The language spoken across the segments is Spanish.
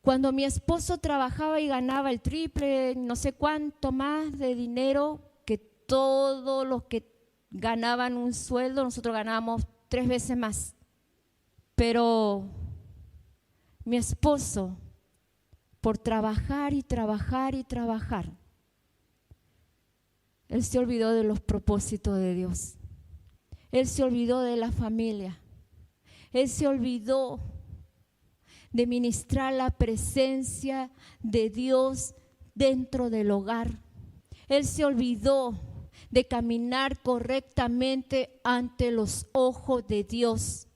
Cuando mi esposo trabajaba y ganaba el triple, no sé cuánto más de dinero que todos los que ganaban un sueldo, nosotros ganábamos 3 veces más. Pero mi esposo, por trabajar y trabajar y trabajar, él se olvidó de los propósitos de Dios. Él se olvidó de la familia. Él se olvidó de ministrar la presencia de Dios dentro del hogar. Él se olvidó de caminar correctamente ante los ojos de Dios.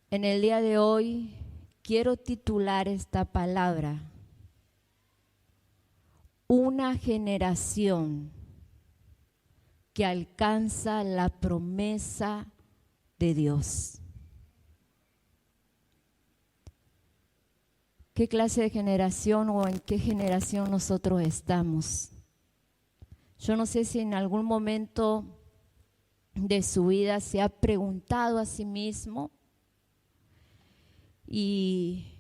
En el día de hoy quiero titular esta palabra: una generación que alcanza la promesa de Dios. ¿Qué clase de generación o en qué generación nosotros estamos? Yo no sé si en algún momento de su vida se ha preguntado a sí mismo y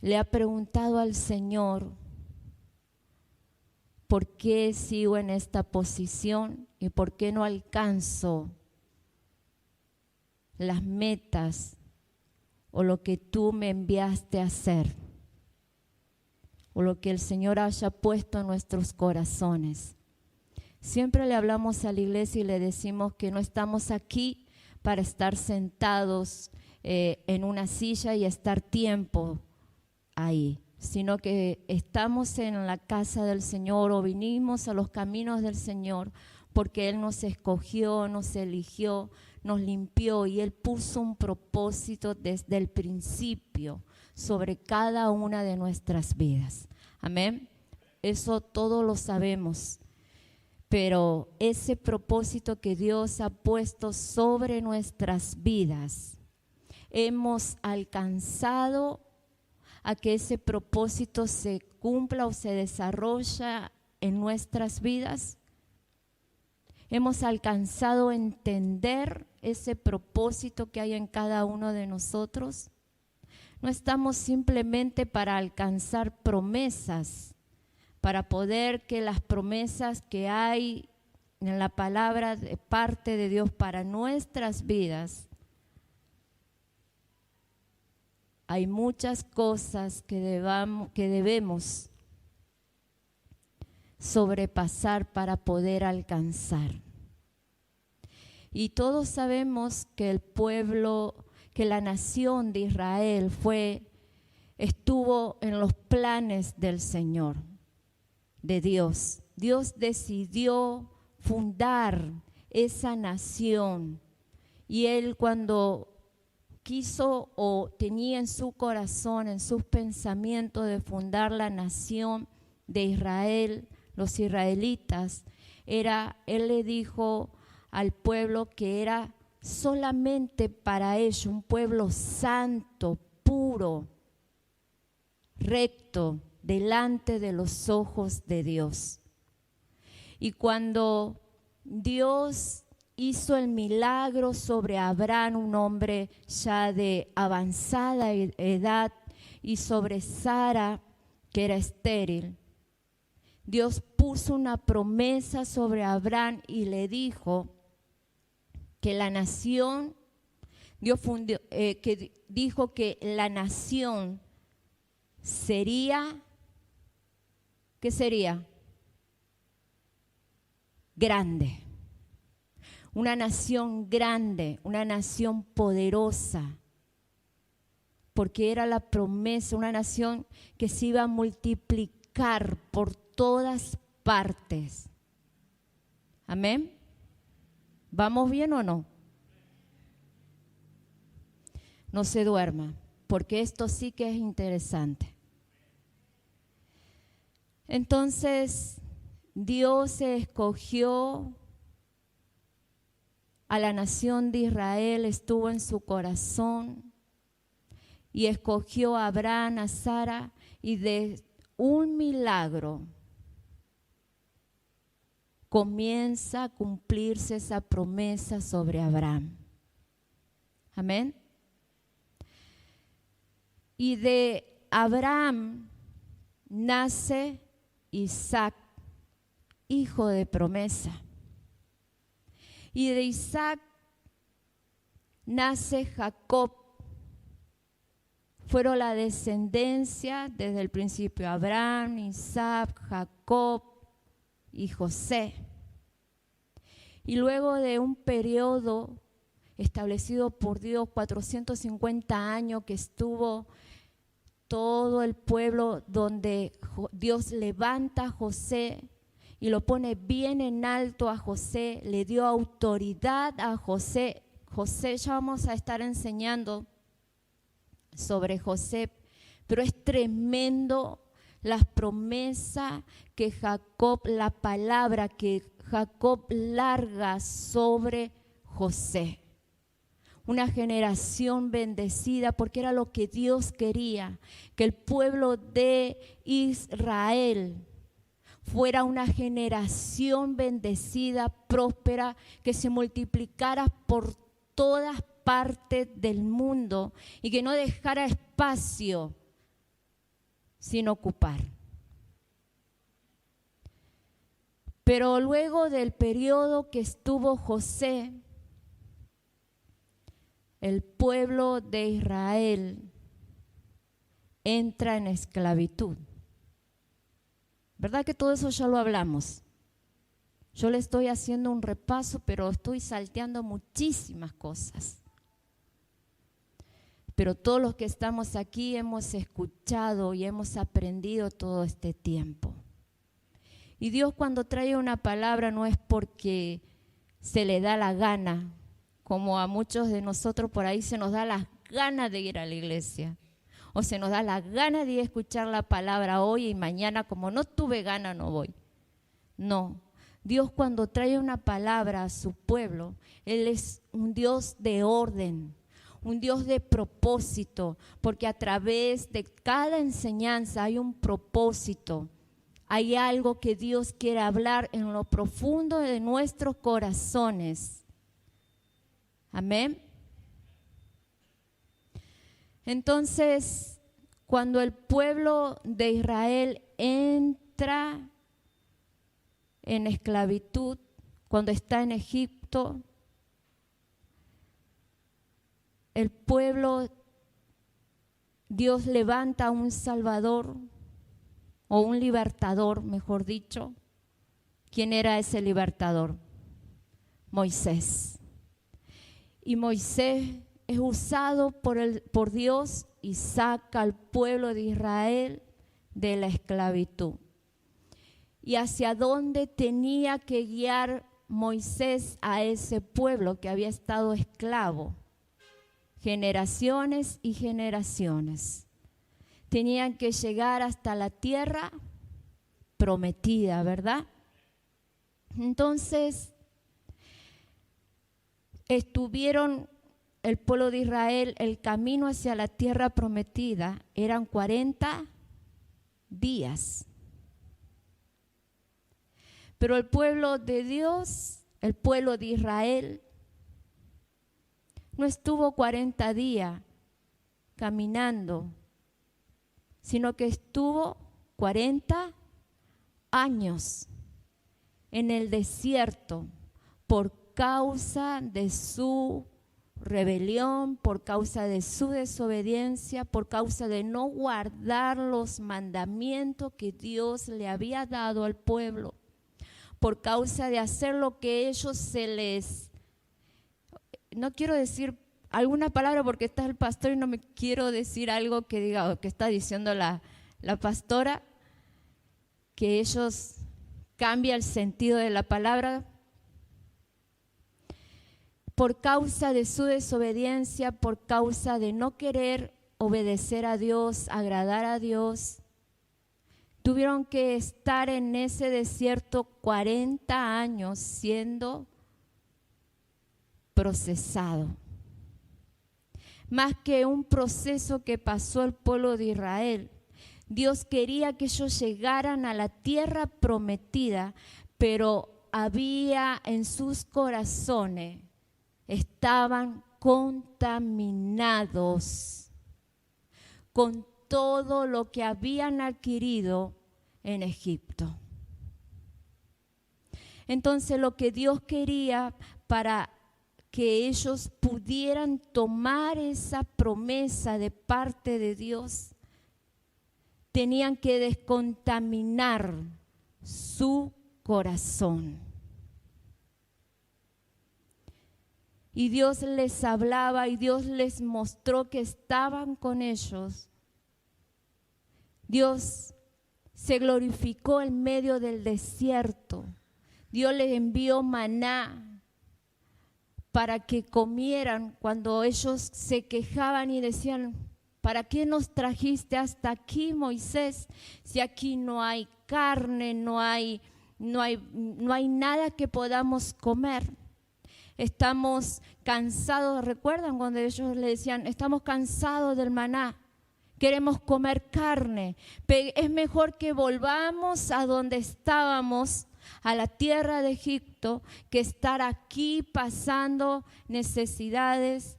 le ha preguntado al Señor: ¿por qué sigo en esta posición y por qué no alcanzo las metas o lo que tú me enviaste a hacer, o lo que el Señor haya puesto en nuestros corazones? Siempre le hablamos a la iglesia y le decimos que no estamos aquí para estar sentados en una silla y estar tiempo ahí, sino que estamos en la casa del Señor o vinimos a los caminos del Señor porque Él nos escogió, nos eligió, nos limpió y Él puso un propósito desde el principio sobre cada una de nuestras vidas. Amén. Eso todos lo sabemos, pero ese propósito que Dios ha puesto sobre nuestras vidas, hemos alcanzado a que ese propósito se cumpla o se desarrolla en nuestras vidas. Hemos alcanzado a entender ese propósito que hay en cada uno de nosotros. No estamos simplemente para alcanzar promesas, para poder que las promesas que hay en la palabra de parte de Dios para nuestras vidas. Hay muchas cosas que debemos sobrepasar para poder alcanzar. Y todos sabemos que el pueblo, que la nación de Israel estuvo en los planes del Señor, de Dios. Dios decidió fundar esa nación y Él, cuando quiso o tenía en su corazón, en sus pensamientos de fundar la nación de Israel, los israelitas, Él le dijo al pueblo que era solamente para ellos un pueblo santo, puro, recto, delante de los ojos de Dios. Y cuando Dios hizo el milagro sobre Abraham, un hombre ya de avanzada edad, y sobre Sara, que era estéril, Dios puso una promesa sobre Abraham y le dijo que la nación, dijo que la nación sería, ¿qué sería? Grande. Una nación grande, una nación poderosa, porque era la promesa, una nación que se iba a multiplicar por todas partes. Amén. ¿Vamos bien o no? No se duerma, porque esto sí que es interesante. Entonces, Dios escogió a la nación de Israel, estuvo en su corazón y escogió a Abraham, a Sara, y de un milagro comienza a cumplirse esa promesa sobre Abraham. Amén. Y de Abraham nace Isaac, hijo de promesa. Y de Isaac nace Jacob. Fueron la descendencia desde el principio: Abraham, Isaac, Jacob y José. Y luego de un periodo establecido por Dios, 450 años que estuvo todo el pueblo, donde Dios levanta a José y lo pone bien en alto a José, le dio autoridad a José. José, ya vamos a estar enseñando sobre José, pero es tremendo las promesas que Jacob, la palabra que Jacob larga sobre José. Una generación bendecida, porque era lo que Dios quería, que el pueblo de Israel fuera una generación bendecida, próspera, que se multiplicara por todas partes del mundo y que no dejara espacio sin ocupar. Pero luego del periodo que estuvo José, el pueblo de Israel entra en esclavitud. ¿Verdad que todo eso ya lo hablamos? Yo le estoy haciendo un repaso, pero estoy salteando muchísimas cosas. Pero todos los que estamos aquí hemos escuchado y hemos aprendido todo este tiempo. Y Dios, cuando trae una palabra, no es porque se le da la gana, como a muchos de nosotros por ahí se nos da las ganas de ir a la iglesia, o se nos da la gana de ir a escuchar la palabra hoy y mañana, como no tuve gana, no voy. No, Dios, cuando trae una palabra a su pueblo, Él es un Dios de orden, un Dios de propósito, porque a través de cada enseñanza hay un propósito. Hay algo que Dios quiere hablar en lo profundo de nuestros corazones. Amén. Entonces, cuando el pueblo de Israel entra en esclavitud, cuando está en Egipto, el pueblo, Dios levanta a un Salvador, o un libertador, mejor dicho. ¿Quién era ese libertador? Moisés. Y Moisés es usado por Dios y saca al pueblo de Israel de la esclavitud. ¿Y hacia dónde tenía que guiar Moisés a ese pueblo que había estado esclavo? Generaciones y generaciones. Tenían que llegar hasta la tierra prometida, ¿verdad? Entonces, estuvieron el pueblo de Israel, el camino hacia la tierra prometida, eran 40 días. Pero el pueblo de Dios, el pueblo de Israel, no estuvo 40 días caminando, sino que estuvo 40 años en el desierto por causa de su rebelión, por causa de su desobediencia, por causa de no guardar los mandamientos que Dios le había dado al pueblo, por causa de hacer lo que ellos se les... No quiero decir alguna palabra porque está el pastor y no me quiero decir algo que diga, que está diciendo la pastora, que ellos cambian el sentido de la palabra. Por causa de su desobediencia, por causa de no querer obedecer a Dios, agradar a Dios, tuvieron que estar en ese desierto 40 años siendo procesado. Más que un proceso que pasó el pueblo de Israel, Dios quería que ellos llegaran a la tierra prometida, pero había en sus corazones, estaban contaminados con todo lo que habían adquirido en Egipto. Entonces lo que Dios quería para que ellos pudieran tomar esa promesa de parte de Dios, tenían que descontaminar su corazón. Y Dios les hablaba y Dios les mostró que estaban con ellos. Dios se glorificó en medio del desierto. Dios les envió maná para que comieran cuando ellos se quejaban y decían: ¿para qué nos trajiste hasta aquí, Moisés? Si aquí no hay carne, no hay nada que podamos comer. Estamos cansados, ¿recuerdan cuando ellos le decían: estamos cansados del maná, queremos comer carne? Es mejor que volvamos a donde estábamos, a la tierra de Egipto, que estar aquí pasando necesidades.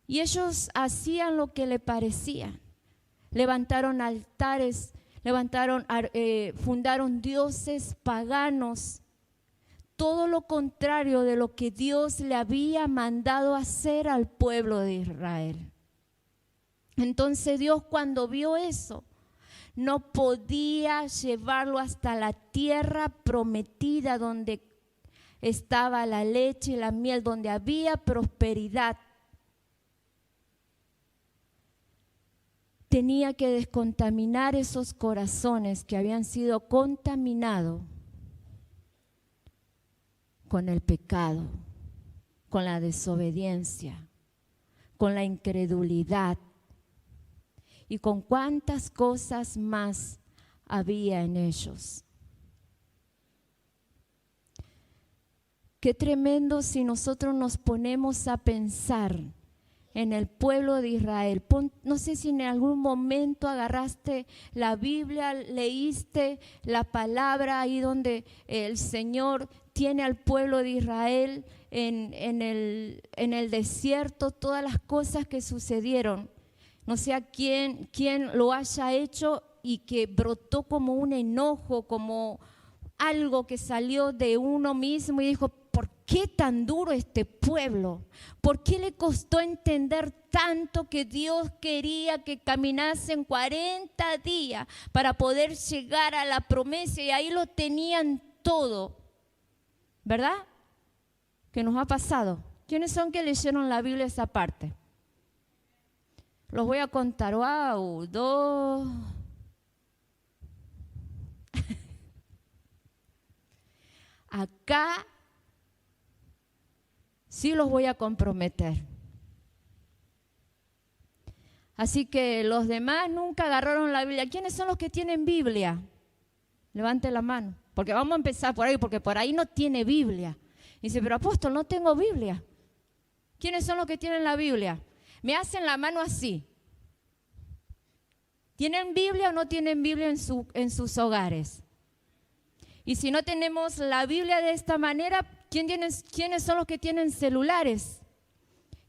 Y ellos hacían lo que le parecía. Levantaron altares, fundaron dioses paganos. Todo lo contrario de lo que Dios le había mandado hacer al pueblo de Israel. Entonces Dios, cuando vio eso, no podía llevarlo hasta la tierra prometida donde estaba la leche y la miel, donde había prosperidad. Tenía que descontaminar esos corazones que habían sido contaminados con el pecado, con la desobediencia, con la incredulidad y con cuántas cosas más había en ellos. Qué tremendo si nosotros nos ponemos a pensar en el pueblo de Israel. No sé si en algún momento agarraste la Biblia, leíste la palabra ahí donde el Señor tiene al pueblo de Israel en el desierto, todas las cosas que sucedieron. No sé a quién lo haya hecho y que brotó como un enojo, como algo que salió de uno mismo y dijo: ¿por qué tan duro este pueblo? ¿Por qué le costó entender tanto que Dios quería que caminasen 40 días para poder llegar a la promesa? Y ahí lo tenían todo, ¿verdad? ¿Qué nos ha pasado? ¿Quiénes son que leyeron la Biblia esa parte? Los voy a contar. ¡Wow! 2. Acá sí los voy a comprometer. Así que los demás nunca agarraron la Biblia. ¿Quiénes son los que tienen Biblia? Levante la mano. Porque vamos a empezar por ahí, porque por ahí no tiene Biblia. Dice: pero apóstol, no tengo Biblia. ¿Quiénes son los que tienen la Biblia? Me hacen la mano así. ¿Tienen Biblia o no tienen Biblia en sus hogares? Y si no tenemos la Biblia de esta manera, ¿quiénes son los que tienen celulares?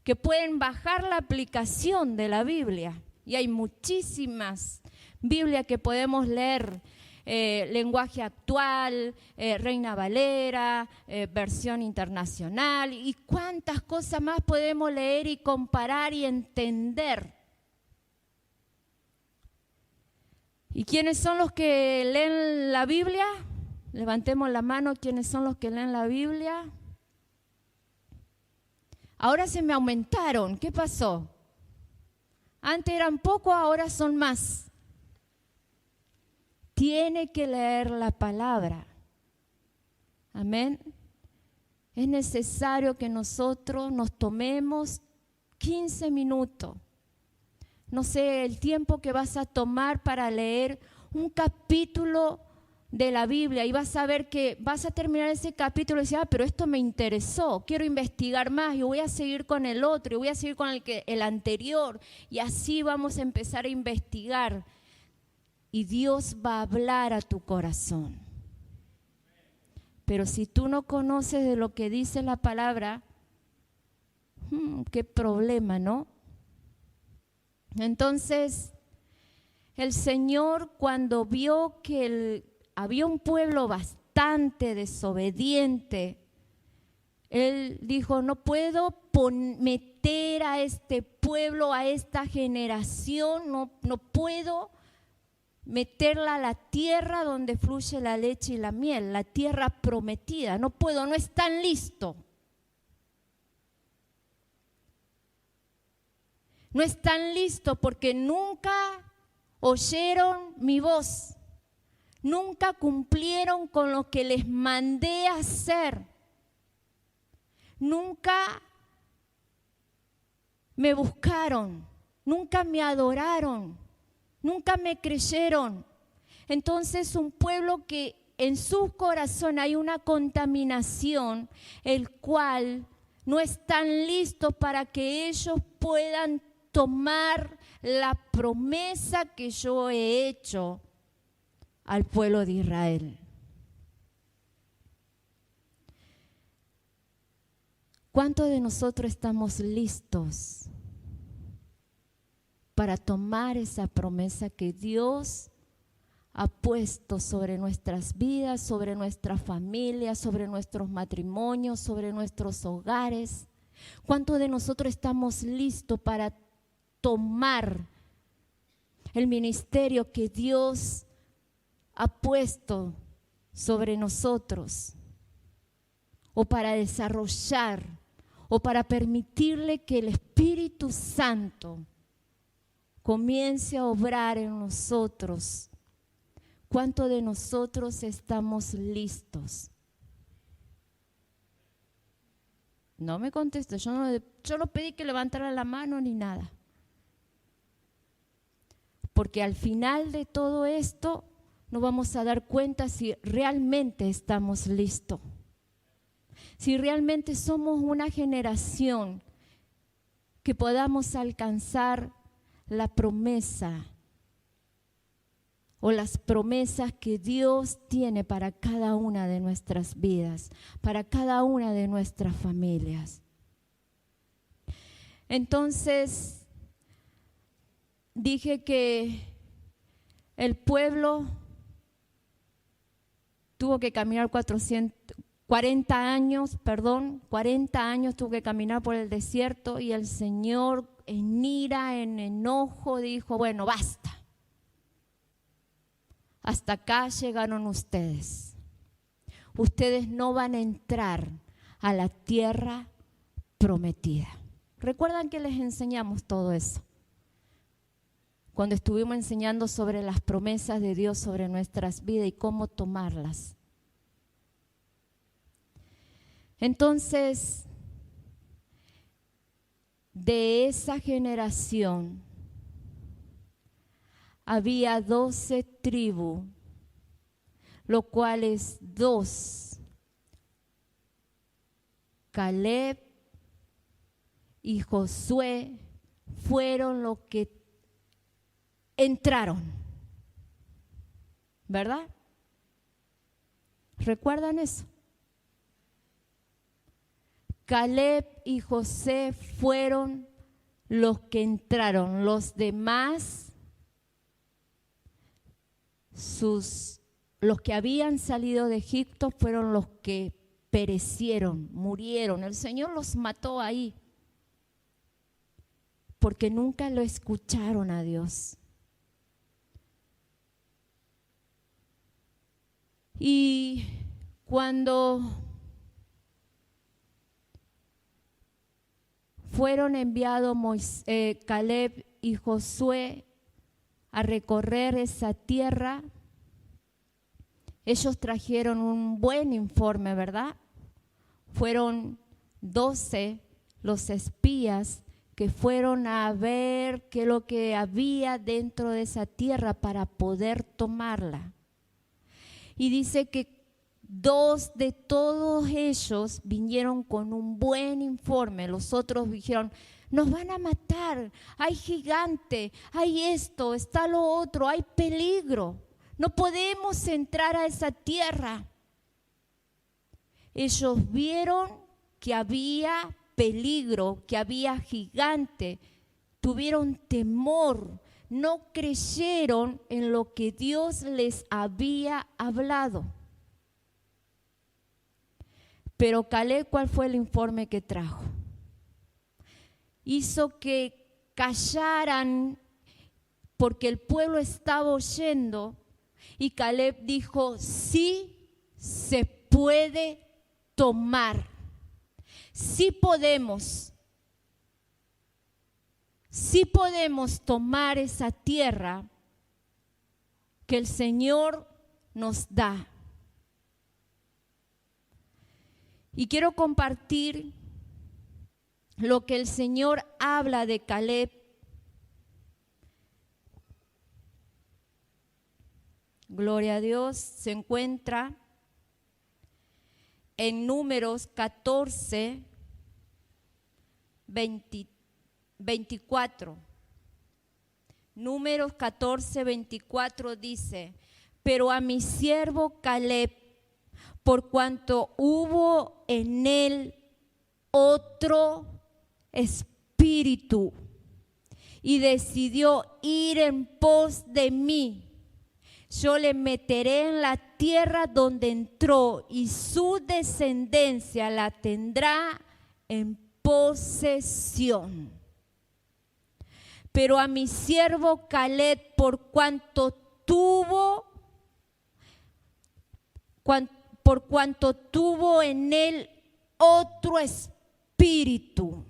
Que pueden bajar la aplicación de la Biblia. Y hay muchísimas Biblias que podemos leer. Lenguaje actual, Reina Valera, versión internacional, y cuántas cosas más podemos leer y comparar y entender. ¿Y quiénes son los que leen la Biblia? Levantemos la mano. ¿Quiénes son los que leen la Biblia? Ahora se me aumentaron. ¿Qué pasó? Antes eran pocos, ahora son más. Tiene que leer la palabra. Amén. Es necesario que nosotros nos tomemos 15 minutos. No sé, el tiempo que vas a tomar para leer un capítulo de la Biblia, y vas a ver que vas a terminar ese capítulo y decir: pero esto me interesó, quiero investigar más, y voy a seguir con el otro, y voy a seguir con el anterior, y así vamos a empezar a investigar. Y Dios va a hablar a tu corazón. Pero si tú no conoces de lo que dice la palabra, qué problema, ¿no? Entonces, el Señor, cuando vio que había un pueblo bastante desobediente, Él dijo, no puedo meter a este pueblo, a esta generación, no puedo meterla a la tierra donde fluye la leche y la miel, la tierra prometida. No puedo, no están listos. No están listos porque nunca oyeron mi voz, nunca cumplieron con lo que les mandé a hacer, nunca me buscaron, nunca me adoraron, nunca me creyeron. Entonces un pueblo que en su corazón hay una contaminación, el cual no están listos para que ellos puedan tomar la promesa que yo he hecho al pueblo de Israel. ¿Cuántos de nosotros estamos listos para tomar esa promesa que Dios ha puesto sobre nuestras vidas, sobre nuestra familia, sobre nuestros matrimonios, sobre nuestros hogares? ¿Cuántos de nosotros estamos listos para tomar el ministerio que Dios ha puesto sobre nosotros, o para desarrollar, o para permitirle que el Espíritu Santo comience a obrar en nosotros? ¿Cuántos de nosotros estamos listos? No me contestó, yo no pedí que levantara la mano ni nada. Porque al final de todo esto nos vamos a dar cuenta si realmente estamos listos. Si realmente somos una generación que podamos alcanzar la promesa o las promesas que Dios tiene para cada una de nuestras vidas, para cada una de nuestras familias. Entonces, dije que el pueblo tuvo que caminar 40 años tuvo que caminar por el desierto, y el Señor en ira, en enojo, dijo, bueno, basta. Hasta acá llegaron ustedes. Ustedes no van a entrar a la tierra prometida. ¿Recuerdan que les enseñamos todo eso? Cuando estuvimos enseñando sobre las promesas de Dios sobre nuestras vidas y cómo tomarlas. Entonces, de esa generación había 12 tribus, lo cual es 2, Caleb y Josué, fueron los que entraron, ¿verdad? ¿Recuerdan eso? Caleb y José fueron los que entraron. Los demás, los que habían salido de Egipto, fueron los que perecieron, murieron. El Señor los mató ahí porque nunca lo escucharon a Dios. Y cuando fueron enviados Caleb y Josué a recorrer esa tierra, ellos trajeron un buen informe, ¿verdad? Fueron 12 los espías que fueron a ver qué es lo que había dentro de esa tierra para poder tomarla. Y dice que 2 de todos ellos vinieron con un buen informe. Los otros dijeron, nos van a matar, hay gigante, hay esto, está lo otro, hay peligro. No podemos entrar a esa tierra. Ellos vieron que había peligro, que había gigante, tuvieron temor, no creyeron en lo que Dios les había hablado. Pero Caleb, ¿cuál fue el informe que trajo? Hizo que callaran porque el pueblo estaba oyendo, y Caleb dijo: sí se puede tomar, sí podemos tomar esa tierra que el Señor nos da. Y quiero compartir lo que el Señor habla de Caleb. Gloria a Dios. Se encuentra en Números 14, 24. Números 14, 24 dice: pero a mi siervo Caleb, por cuanto hubo en él otro espíritu y decidió ir en pos de mí, yo le meteré en la tierra donde entró, y su descendencia la tendrá en posesión. Pero a mi siervo Caleb, por cuanto tuvo en él otro espíritu.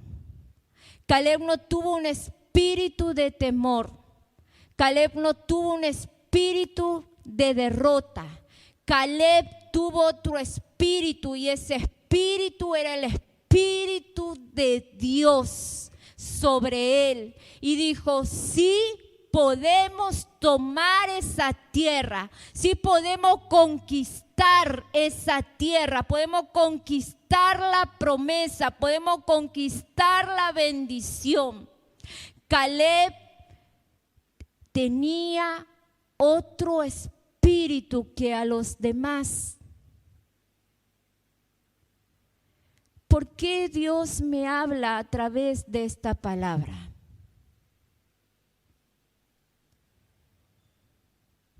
Caleb no tuvo un espíritu de temor. Caleb no tuvo un espíritu de derrota. Caleb tuvo otro espíritu, y ese espíritu era el espíritu de Dios sobre él. Y dijo: sí podemos tomar esa tierra, sí podemos conquistar esa tierra, podemos conquistar la promesa, podemos conquistar la bendición. Caleb tenía otro espíritu que a los demás. ¿Por qué Dios me habla a través de esta palabra?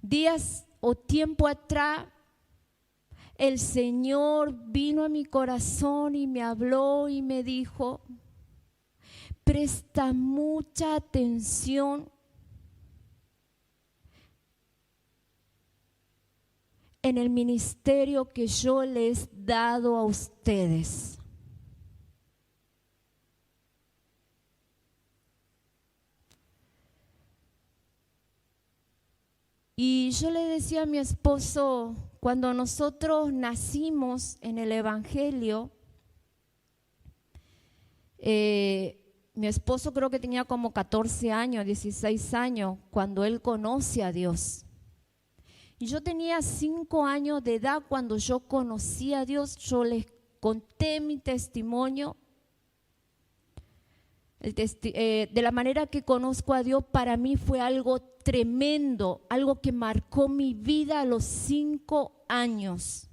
Días o tiempo atrás, el Señor vino a mi corazón y me habló y me dijo: presta mucha atención en el ministerio que yo les he dado a ustedes. Y yo le decía a mi esposo, cuando nosotros nacimos en el Evangelio, mi esposo creo que tenía como 14 años, 16 años, cuando él conoce a Dios. Y yo tenía 5 años de edad cuando yo conocí a Dios. Yo les conté mi testimonio. De la manera que conozco a Dios, para mí fue algo tremendo, algo que marcó mi vida a los 5 años.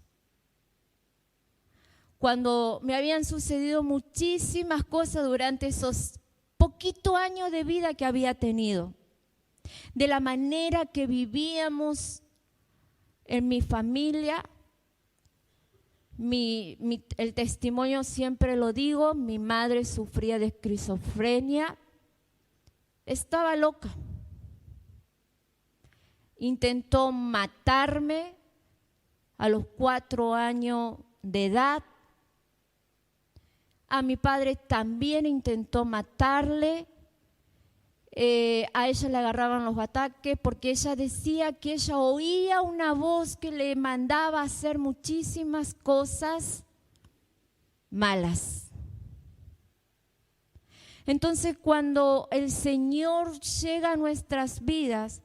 Cuando me habían sucedido muchísimas cosas durante esos poquitos años de vida que había tenido. De la manera que vivíamos en mi familia, el testimonio siempre lo digo: mi madre sufría de esquizofrenia, estaba loca, intentó matarme a los 4 años de edad. A mi padre también intentó matarle. A ella le agarraban los ataques porque ella decía que ella oía una voz que le mandaba a hacer muchísimas cosas malas. Entonces, cuando el Señor llega a nuestras vidas,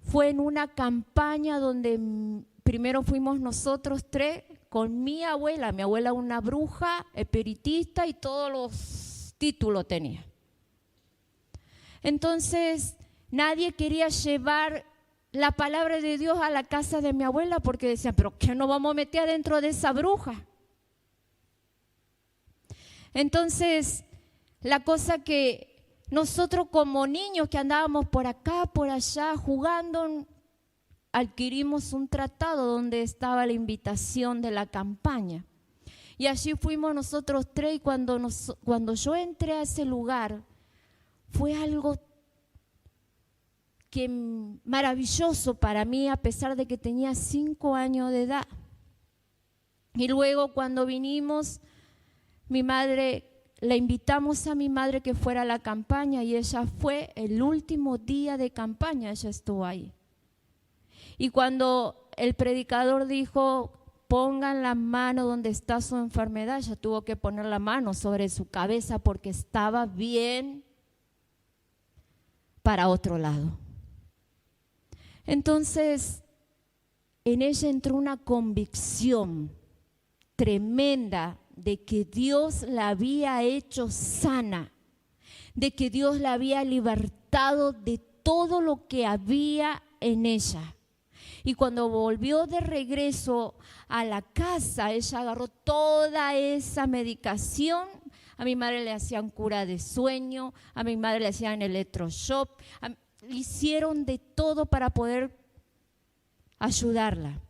fue en una campaña donde primero fuimos nosotros 3 con mi abuela una bruja, espiritista, y todos los títulos tenía. Entonces, nadie quería llevar la palabra de Dios a la casa de mi abuela porque decían: ¿pero qué nos vamos a meter adentro de esa bruja? Entonces, la cosa que nosotros como niños que andábamos por acá, por allá, jugando, adquirimos un tratado donde estaba la invitación de la campaña. Y allí fuimos nosotros tres y cuando yo entré a ese lugar, fue algo maravilloso para mí, a pesar de que tenía 5 años de edad. Y luego cuando vinimos, le invitamos a mi madre que fuera a la campaña y ella fue el último día de campaña, ella estuvo ahí. Y cuando el predicador dijo, pongan la mano donde está su enfermedad, ella tuvo que poner la mano sobre su cabeza porque estaba bien para otro lado. Entonces, en ella entró una convicción tremenda de que Dios la había hecho sana, de que Dios la había libertado de todo lo que había en ella. Y cuando volvió de regreso a la casa, ella agarró toda esa medicación. A mi madre le hacían cura de sueño, a mi madre le hacían electroshock, hicieron de todo para poder ayudarla.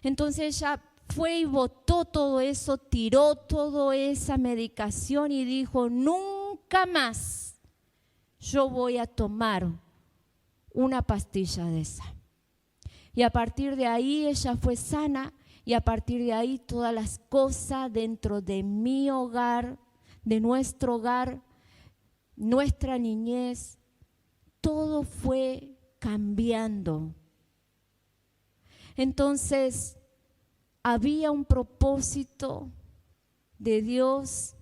Entonces ella fue y botó todo eso, tiró toda esa medicación y dijo, nunca más yo voy a tomar una pastilla de esa. Y a partir de ahí ella fue sana y a partir de ahí todas las cosas dentro de mi hogar, de nuestro hogar, nuestra niñez, todo fue cambiando. Entonces, había un propósito de Dios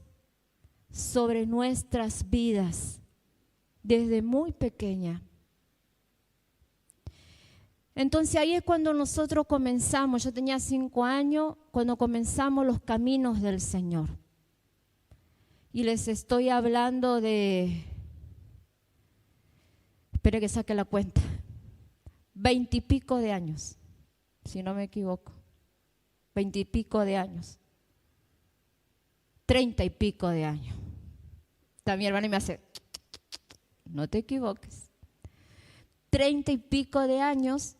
sobre nuestras vidas desde muy pequeña. Entonces ahí es cuando nosotros comenzamos, yo tenía 5 años, cuando comenzamos los caminos del Señor. Y les estoy hablando de, espere que saque la cuenta, 20 y pico de años, si no me equivoco, 20 y pico de años, 30 y pico de años. También mi hermano y me hace, no te equivoques, 30 y pico de años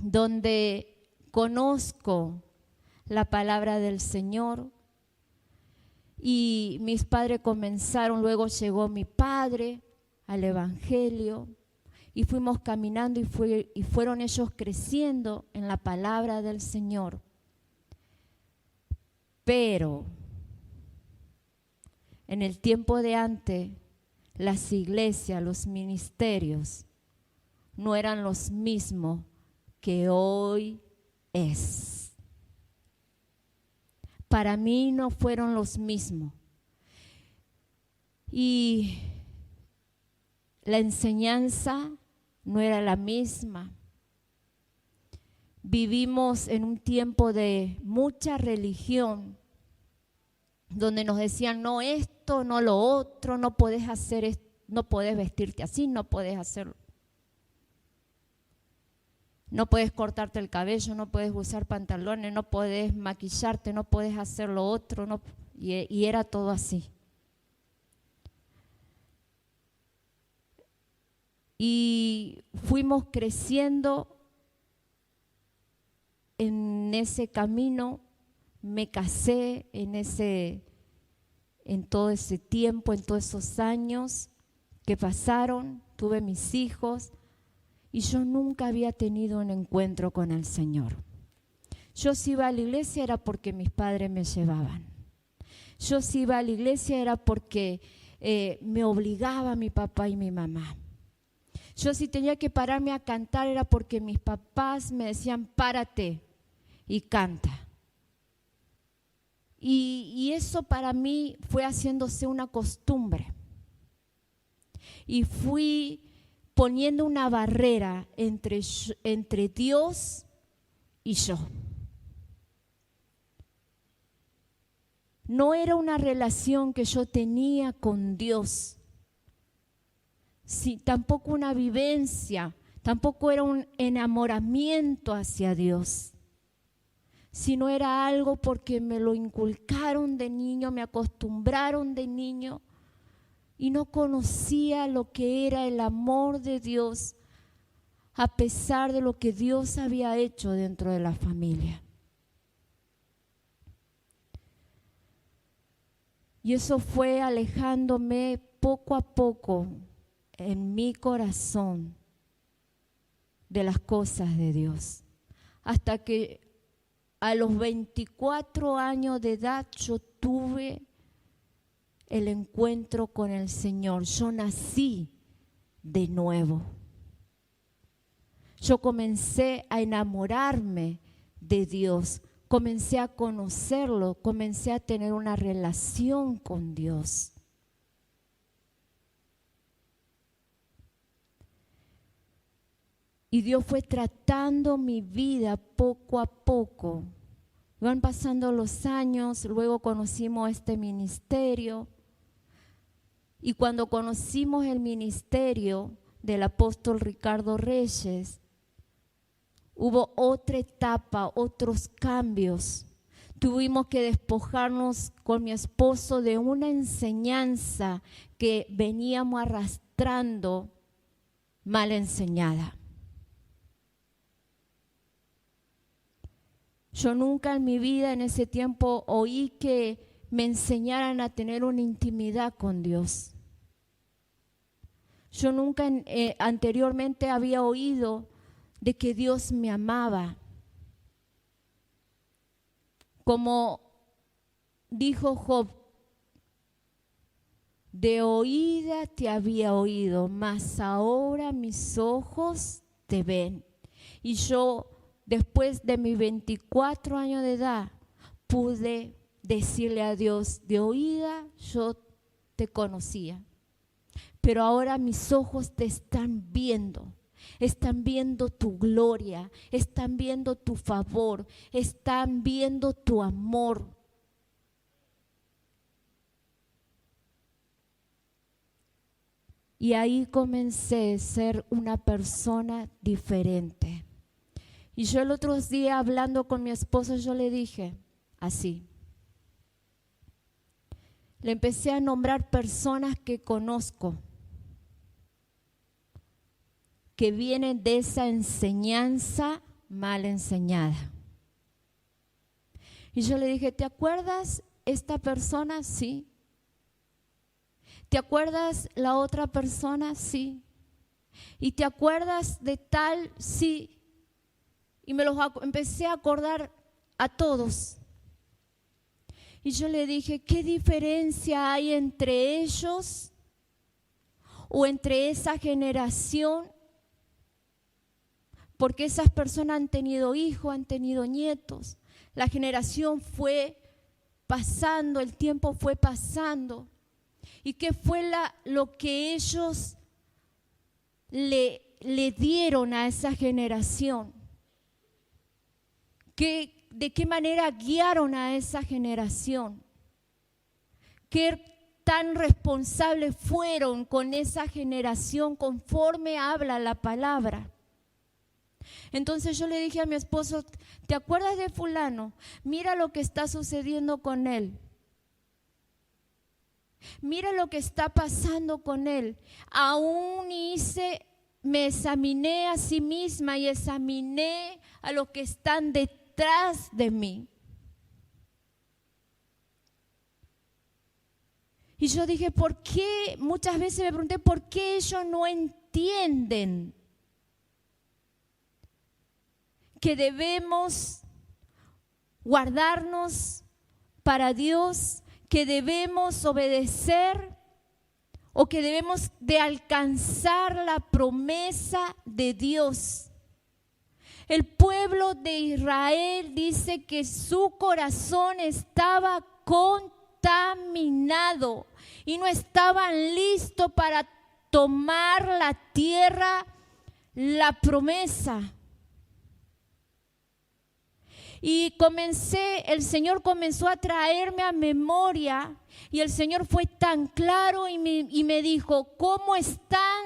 donde conozco la palabra del Señor y mis padres comenzaron, luego llegó mi padre al Evangelio y fuimos caminando y fueron ellos creciendo en la palabra del Señor. Pero en el tiempo de antes, las iglesias, los ministerios no eran los mismos que hoy es. Para mí no fueron los mismos. Y la enseñanza no era la misma. Vivimos en un tiempo de mucha religión, donde nos decían, no esto, no lo otro, no podés hacer esto, no podés vestirte así, no podés hacerlo. No puedes cortarte el cabello, no puedes usar pantalones, no puedes maquillarte, no puedes hacer lo otro, no, y era todo así. Y fuimos creciendo en ese camino, me casé en todo ese tiempo, en todos esos años que pasaron, tuve mis hijos. Y yo nunca había tenido un encuentro con el Señor. Yo si iba a la iglesia era porque mis padres me llevaban. Yo si iba a la iglesia era porque me obligaba mi papá y mi mamá. Yo si tenía que pararme a cantar era porque mis papás me decían, párate y canta. Y eso para mí fue haciéndose una costumbre. Y fui poniendo una barrera entre Dios y yo. No era una relación que yo tenía con Dios, tampoco una vivencia, tampoco era un enamoramiento hacia Dios, sino era algo porque me lo inculcaron de niño, me acostumbraron de niño y no conocía lo que era el amor de Dios, a pesar de lo que Dios había hecho dentro de la familia. Y eso fue alejándome poco a poco en mi corazón de las cosas de Dios. Hasta que a los 24 años de edad yo tuve el encuentro con el Señor. Yo nací de nuevo. Yo comencé a enamorarme de Dios. Comencé a conocerlo, comencé a tener una relación con Dios. Y Dios fue tratando mi vida poco a poco. Van pasando los años, luego conocimos este ministerio. Y cuando conocimos el ministerio del apóstol Ricardo Reyes, hubo otra etapa, otros cambios. Tuvimos que despojarnos con mi esposo de una enseñanza que veníamos arrastrando mal enseñada. Yo nunca en mi vida en ese tiempo oí que me enseñaran a tener una intimidad con Dios. Yo nunca anteriormente había oído de que Dios me amaba. Como dijo Job, de oída te había oído, mas ahora mis ojos te ven. Y yo, después de mis 24 años de edad, pude decirle a Dios, de oída yo te conocía, pero ahora mis ojos te están viendo tu gloria, están viendo tu favor, están viendo tu amor. Y ahí comencé a ser una persona diferente. Y yo el otro día hablando con mi esposo, yo le dije así. Le empecé a nombrar personas que conozco, que vienen de esa enseñanza mal enseñada. Y yo le dije, ¿te acuerdas esta persona? Sí. ¿Te acuerdas la otra persona? Sí. ¿Y te acuerdas de tal? Sí. Y me los empecé a acordar a todos. Y yo le dije, ¿qué diferencia hay entre ellos o entre esa generación? Porque esas personas han tenido hijos, han tenido nietos. La generación fue pasando, el tiempo fue pasando. ¿Y qué fue lo que ellos le dieron a esa generación? ¿De qué manera guiaron a esa generación? ¿Qué tan responsables fueron con esa generación conforme habla la palabra? Entonces yo le dije a mi esposo, ¿te acuerdas de fulano? Mira lo que está sucediendo con él. Mira lo que está pasando con él. Aún me examiné a sí misma y examiné a los que están detrás de mí. Y yo dije, ¿por qué? Muchas veces me pregunté, ¿por qué ellos no entienden que debemos guardarnos para Dios, que debemos obedecer o que debemos de alcanzar la promesa de Dios? El pueblo de Israel dice que su corazón estaba contaminado y no estaban listos para tomar la tierra, la promesa. Y el Señor comenzó a traerme a memoria y el Señor fue tan claro y me dijo, ¿cómo están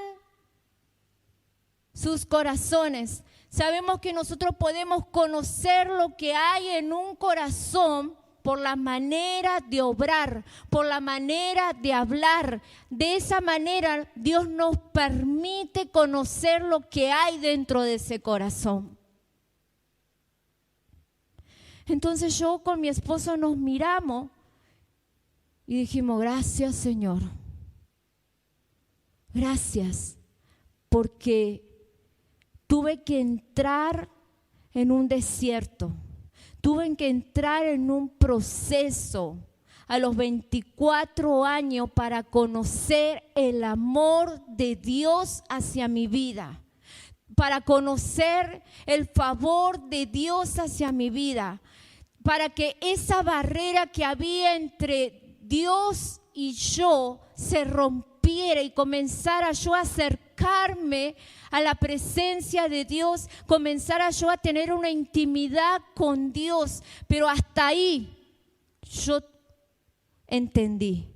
sus corazones? Sabemos que nosotros podemos conocer lo que hay en un corazón por la manera de obrar, por la manera de hablar. De esa manera Dios nos permite conocer lo que hay dentro de ese corazón. Entonces yo con mi esposo nos miramos y dijimos, gracias Señor, gracias, porque tuve que entrar en un desierto, tuve que entrar en un proceso a los 24 años para conocer el amor de Dios hacia mi vida, para conocer el favor de Dios hacia mi vida, para que esa barrera que había entre Dios y yo se rompiera y comenzara yo a acercarme a la presencia de Dios, comenzara yo a tener una intimidad con Dios. Pero hasta ahí yo entendí.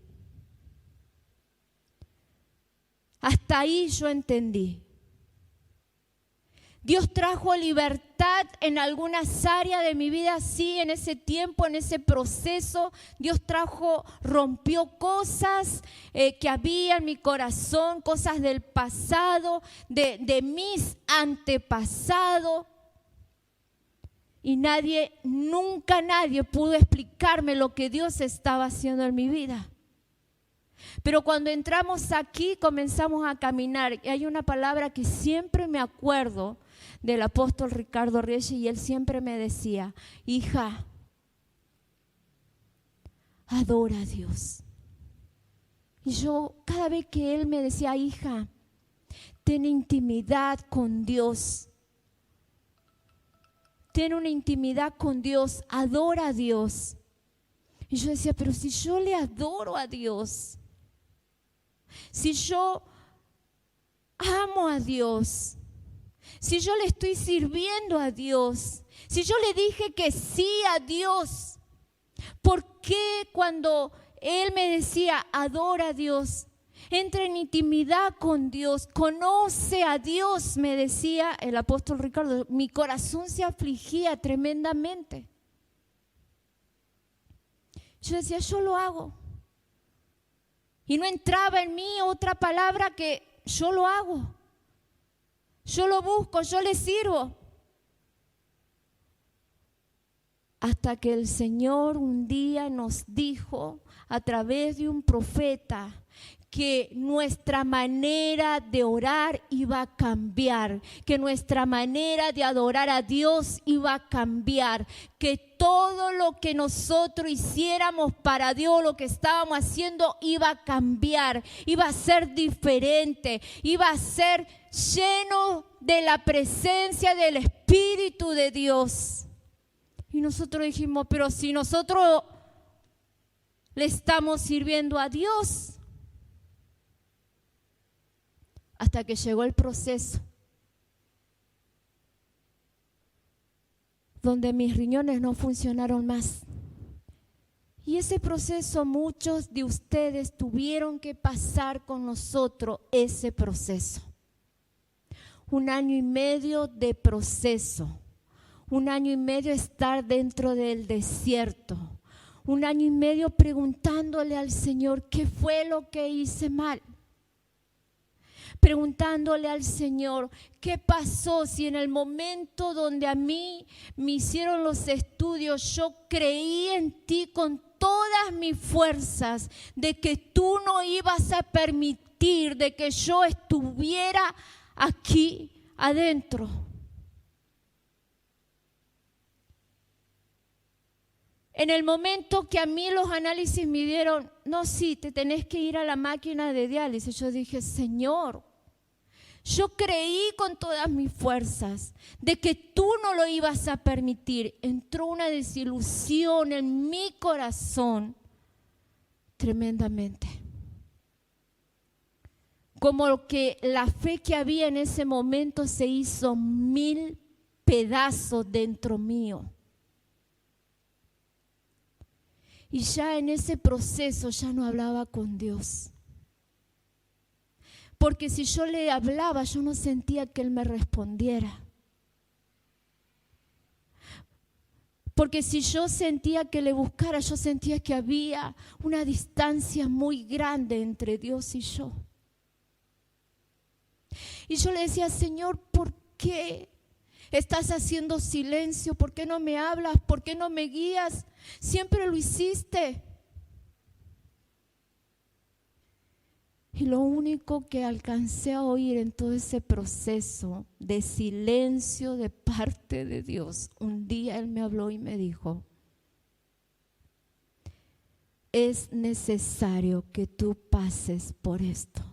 Hasta ahí yo entendí. Dios trajo libertad en algunas áreas de mi vida, sí, en ese tiempo, en ese proceso. Dios rompió cosas que había en mi corazón, cosas del pasado, de mis antepasados. Y nunca nadie pudo explicarme lo que Dios estaba haciendo en mi vida. Pero cuando entramos aquí, comenzamos a caminar. Y hay una palabra que siempre me acuerdo del apóstol Ricardo Reyes, y él siempre me decía, hija, adora a Dios. Y yo, cada vez que él me decía, hija, ten intimidad con Dios, ten una intimidad con Dios, adora a Dios. Y yo decía, pero si yo le adoro a Dios, si yo amo a Dios, si yo le estoy sirviendo a Dios, si yo le dije que sí a Dios, ¿por qué cuando Él me decía, adora a Dios, entra en intimidad con Dios, conoce a Dios, me decía el apóstol Ricardo, mi corazón se afligía tremendamente? Yo decía, yo lo hago. Y no entraba en mí otra palabra que yo lo hago. Yo lo busco, yo le sirvo. Hasta que el Señor un día nos dijo a través de un profeta que nuestra manera de orar iba a cambiar, que nuestra manera de adorar a Dios iba a cambiar, que todo lo que nosotros hiciéramos para Dios, lo que estábamos haciendo, iba a cambiar, iba a ser diferente, iba a ser lleno de la presencia del Espíritu de Dios. Y nosotros dijimos, pero si nosotros le estamos sirviendo a Dios. Hasta que llegó el proceso donde mis riñones no funcionaron más. Y ese proceso muchos de ustedes tuvieron que pasar con nosotros ese proceso. 1 año y medio de proceso. 1 año y medio estar dentro del desierto. 1 año y medio preguntándole al Señor, ¿qué fue lo que hice mal? Preguntándole al Señor, ¿qué pasó? Si en el momento donde a mí me hicieron los estudios, yo creí en ti con todas mis fuerzas, de que tú no ibas a permitir de que yo estuviera aquí adentro. En el momento que a mí los análisis me dieron, no, sí, te tenés que ir a la máquina de diálisis. Yo dije, Señor, yo creí con todas mis fuerzas de que tú no lo ibas a permitir. Entró una desilusión en mi corazón tremendamente. Como que la fe que había en ese momento se hizo 1000 pedazos dentro mío. Y ya en ese proceso ya no hablaba con Dios. Porque si yo le hablaba, yo no sentía que Él me respondiera. Porque si yo sentía que le buscara, yo sentía que había una distancia muy grande entre Dios y yo. Y yo le decía, Señor, ¿por qué estás haciendo silencio? ¿Por qué no me hablas? ¿Por qué no me guías? Siempre lo hiciste. Y lo único que alcancé a oír en todo ese proceso de silencio de parte de Dios, un día Él me habló y me dijo, es necesario que tú pases por esto.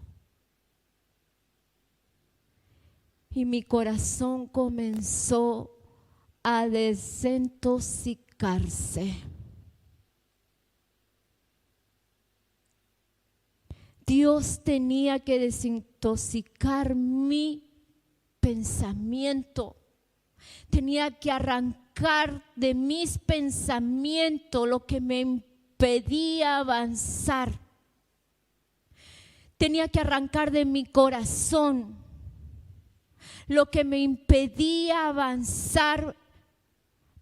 Y mi corazón comenzó a desintoxicarse. Dios tenía que desintoxicar mi pensamiento. Tenía que arrancar de mis pensamientos lo que me impedía avanzar. Tenía que arrancar de mi corazón lo que me impedía avanzar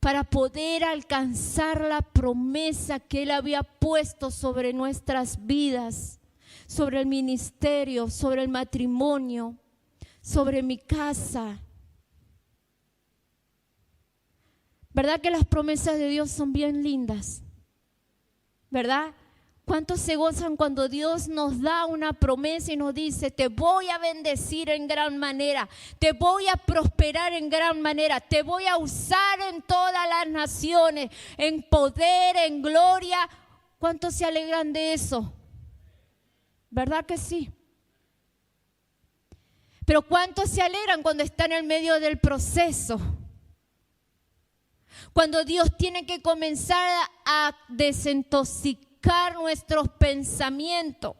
para poder alcanzar la promesa que Él había puesto sobre nuestras vidas, sobre el ministerio, sobre el matrimonio, sobre mi casa. ¿Verdad que las promesas de Dios son bien lindas? ¿Verdad? ¿Cuántos se gozan cuando Dios nos da una promesa y nos dice, te voy a bendecir en gran manera, te voy a prosperar en gran manera, te voy a usar en todas las naciones, en poder, en gloria? ¿Cuántos se alegran de eso? ¿Verdad que sí? Pero ¿cuántos se alegran cuando están en medio del proceso? Cuando Dios tiene que comenzar a desintoxicar nuestros pensamientos.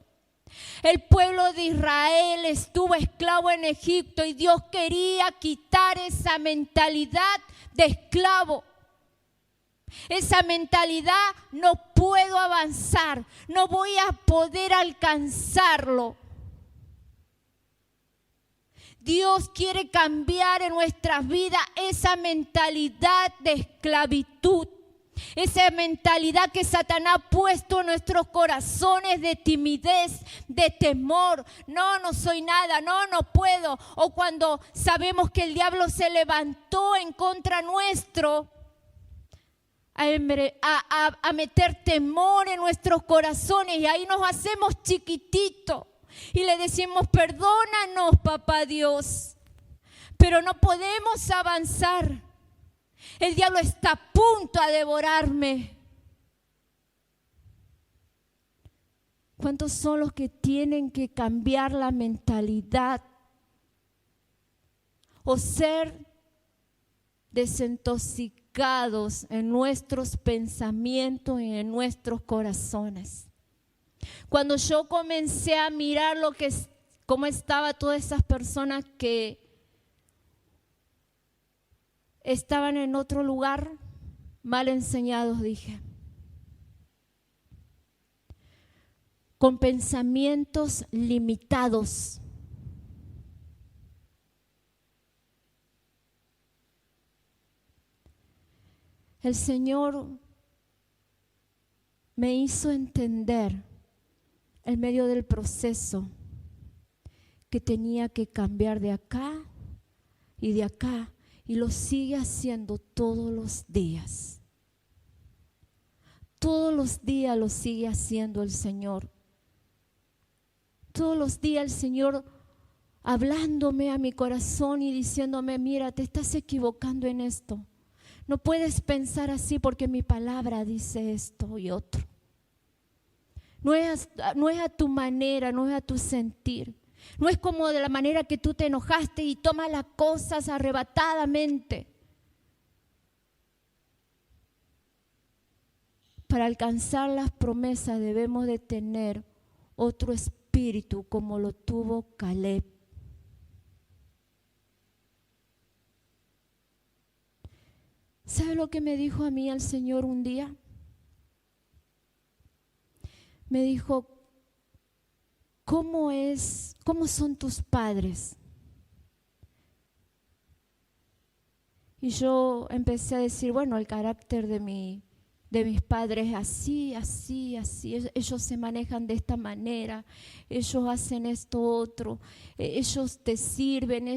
El pueblo de Israel estuvo esclavo en Egipto y Dios quería quitar esa mentalidad de esclavo. Esa mentalidad, no puedo avanzar, no voy a poder alcanzarlo. Dios quiere cambiar en nuestras vidas esa mentalidad de esclavitud. Esa mentalidad que Satanás ha puesto en nuestros corazones de timidez, de temor. No, no soy nada, no puedo. O cuando sabemos que el diablo se levantó en contra nuestro, a meter temor en nuestros corazones, y ahí nos hacemos chiquititos y le decimos, perdónanos, papá Dios, pero no podemos avanzar. El diablo está a punto a devorarme. ¿Cuántos son los que tienen que cambiar la mentalidad o ser desintoxicados en nuestros pensamientos y en nuestros corazones? Cuando yo comencé a mirar cómo estaban todas esas personas que estaban en otro lugar, mal enseñados, dije, con pensamientos limitados. El Señor me hizo entender en medio del proceso que tenía que cambiar de acá y de acá. Y lo sigue haciendo todos los días. Todos los días lo sigue haciendo el Señor. Todos los días el Señor hablándome a mi corazón y diciéndome, mira, te estás equivocando en esto. No puedes pensar así porque mi palabra dice esto y otro. No es a tu manera, no es a tu sentir. No es como de la manera que tú te enojaste y tomas las cosas arrebatadamente. Para alcanzar las promesas debemos de tener otro espíritu como lo tuvo Caleb. ¿Sabe lo que me dijo a mí el Señor un día? Me dijo, ¿cómo son tus padres? Y yo empecé a decir, bueno, el carácter de mis padres así, así, así. Ellos se manejan de esta manera, ellos hacen esto otro, ellos te sirven.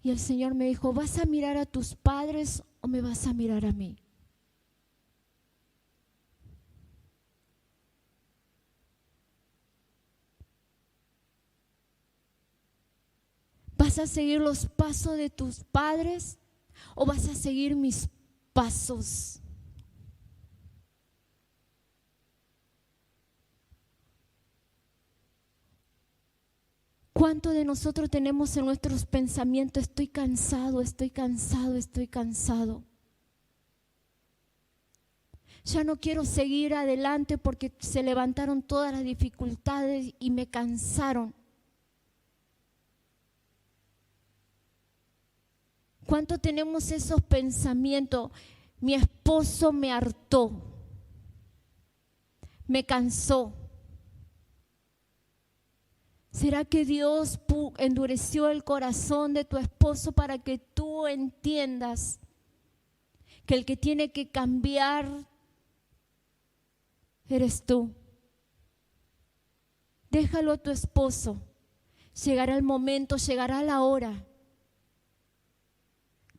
Y el Señor me dijo, ¿vas a mirar a tus padres o me vas a mirar a mí? ¿Vas a seguir los pasos de tus padres o vas a seguir mis pasos? ¿Cuánto de nosotros tenemos en nuestros pensamientos? Estoy cansado, estoy cansado, estoy cansado. Ya no quiero seguir adelante porque se levantaron todas las dificultades y me cansaron. ¿Cuánto tenemos esos pensamientos? Mi esposo me hartó, me cansó. ¿Será que Dios endureció el corazón de tu esposo para que tú entiendas que el que tiene que cambiar eres tú? Déjalo a tu esposo. Llegará el momento, llegará la hora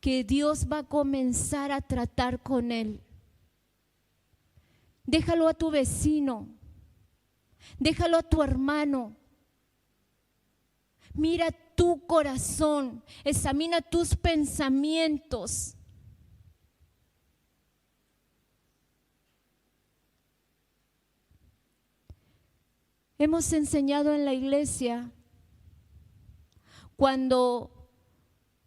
que Dios va a comenzar a tratar con él. Déjalo a tu vecino, déjalo a tu hermano. Mira tu corazón, examina tus pensamientos. Hemos enseñado en la iglesia cuando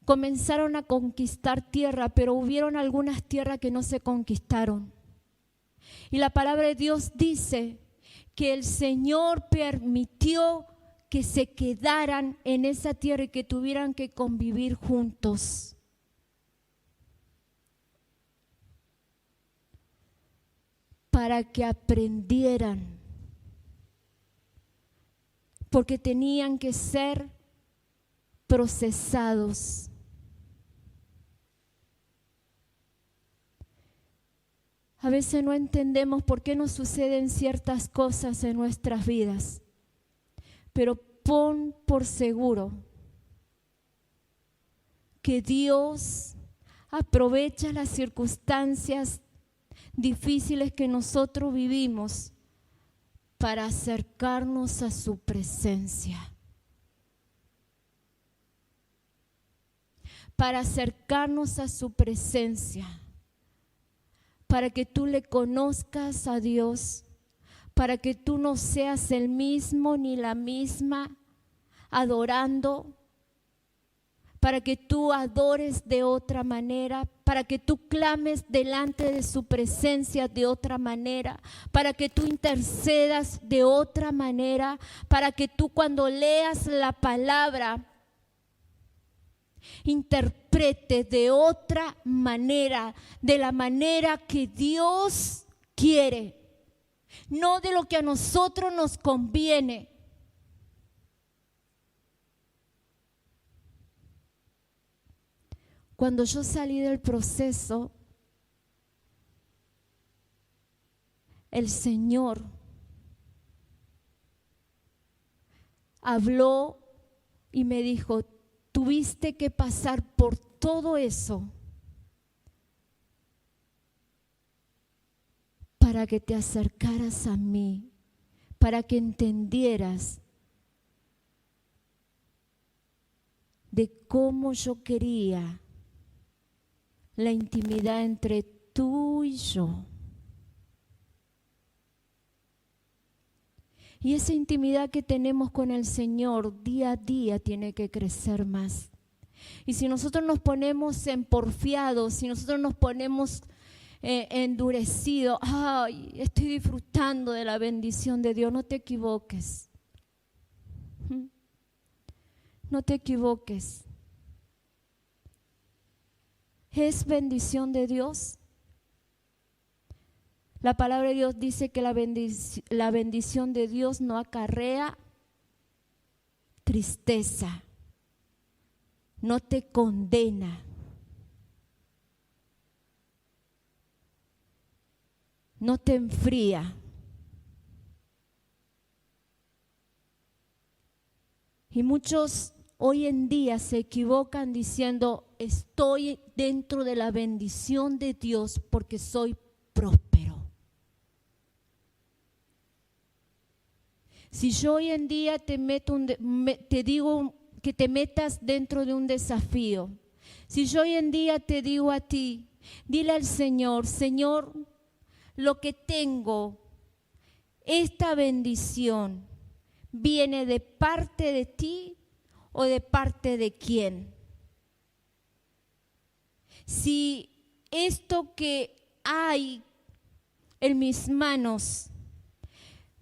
comenzaron a conquistar tierra, pero hubieron algunas tierras que no se conquistaron. Y la palabra de Dios dice que el Señor permitió que se quedaran en esa tierra y que tuvieran que convivir juntos. Para que aprendieran, porque tenían que ser procesados. A veces no entendemos por qué nos suceden ciertas cosas en nuestras vidas, pero pon por seguro que Dios aprovecha las circunstancias difíciles que nosotros vivimos para acercarnos a su presencia. Para acercarnos a su presencia. Para que tú le conozcas a Dios, para que tú no seas el mismo ni la misma adorando, para que tú adores de otra manera, para que tú clames delante de su presencia de otra manera, para que tú intercedas de otra manera, para que tú cuando leas la palabra interprete de otra manera, de la manera que Dios quiere, no de lo que a nosotros nos conviene. Cuando yo salí del proceso, el Señor habló y me dijo: tuviste que pasar por todo eso para que te acercaras a mí, para que entendieras de cómo yo quería la intimidad entre tú y yo. Y esa intimidad que tenemos con el Señor día a día tiene que crecer más. Y si nosotros nos ponemos porfiados, si nosotros nos ponemos endurecidos, ay, estoy disfrutando de la bendición de Dios, no te equivoques. No te equivoques. ¿Es bendición de Dios? La palabra de Dios dice que la bendición de Dios no acarrea tristeza. no te condena, no te enfría. Y muchos hoy en día se equivocan diciendo, estoy dentro de la bendición de Dios porque soy próspero. Si yo hoy en día te digo que te metas dentro de un desafío, si yo hoy en día te digo a ti, dile al Señor, Señor, lo que tengo, esta bendición, ¿viene de parte de ti o de parte de quién? Si esto que hay en mis manos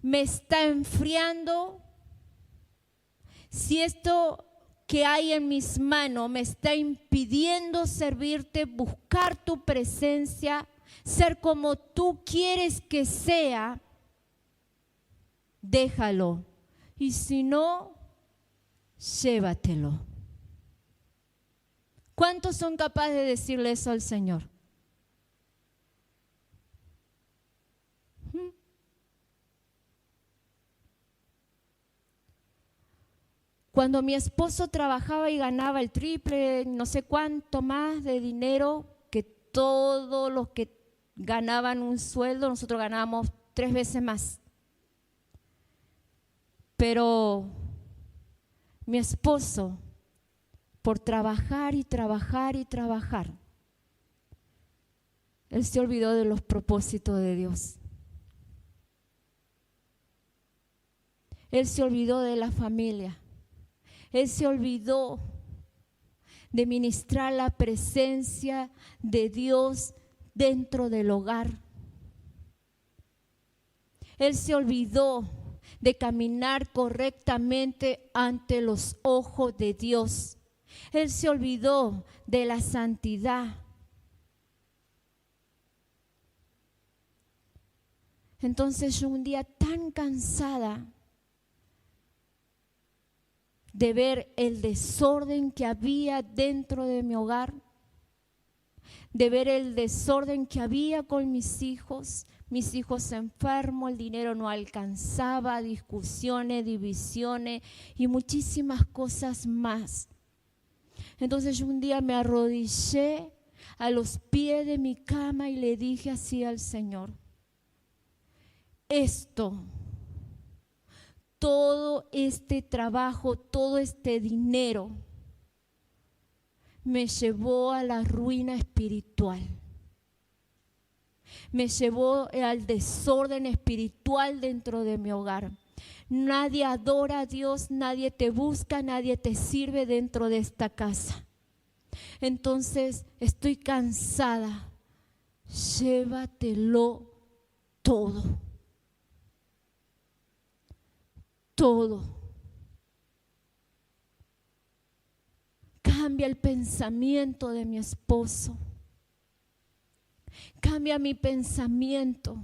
me está enfriando, si esto que hay en mis manos me está impidiendo servirte, buscar tu presencia, ser como tú quieres que sea, déjalo. Y si no, llévatelo. ¿Cuántos son capaces de decirle eso al Señor? Cuando mi esposo trabajaba y ganaba el triple, no sé cuánto más de dinero que todos los que ganaban un sueldo, nosotros ganábamos 3 veces más. Pero mi esposo, por trabajar y trabajar y trabajar, él se olvidó de los propósitos de Dios. Él se olvidó de la familia. Él se olvidó de ministrar la presencia de Dios dentro del hogar. Él se olvidó de caminar correctamente ante los ojos de Dios. Él se olvidó de la santidad. Entonces yo un día tan cansada de ver el desorden que había dentro de mi hogar, de ver el desorden que había con mis hijos enfermos, el dinero no alcanzaba, discusiones, divisiones y muchísimas cosas más. Entonces yo un día me arrodillé a los pies de mi cama y le dije así al Señor, todo este trabajo, todo este dinero me llevó a la ruina espiritual. Me llevó al desorden espiritual dentro de mi hogar. Nadie adora a Dios, nadie te busca, nadie te sirve dentro de esta casa. Entonces estoy cansada. Llévatelo todo. Todo. Cambia el pensamiento de mi esposo. Cambia mi pensamiento.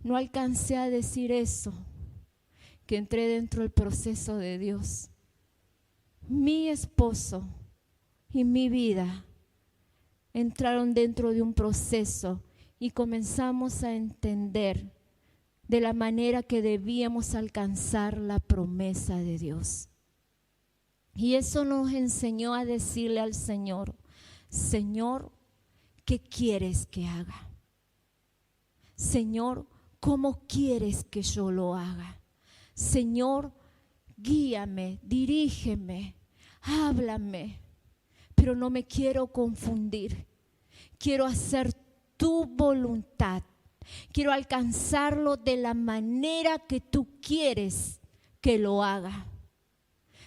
No alcancé a decir eso, que entré dentro del proceso de Dios. Mi esposo y mi vida entraron dentro de un proceso y comenzamos a entender de la manera que debíamos alcanzar la promesa de Dios. Y eso nos enseñó a decirle al Señor, Señor, ¿qué quieres que haga? Señor, ¿cómo quieres que yo lo haga? Señor, guíame, dirígeme, háblame, pero no me quiero confundir. Quiero hacer tu voluntad. Quiero alcanzarlo de la manera que tú quieres que lo haga.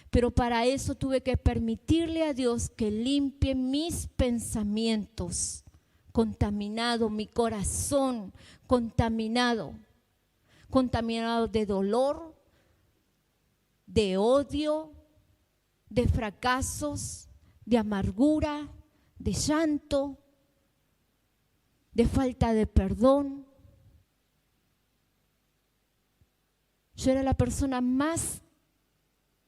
Pero para eso tuve que permitirle a Dios que limpie mis pensamientos, contaminado, mi corazón contaminado de dolor, de odio, de fracasos, de amargura, de llanto, de falta de perdón. Yo era la persona más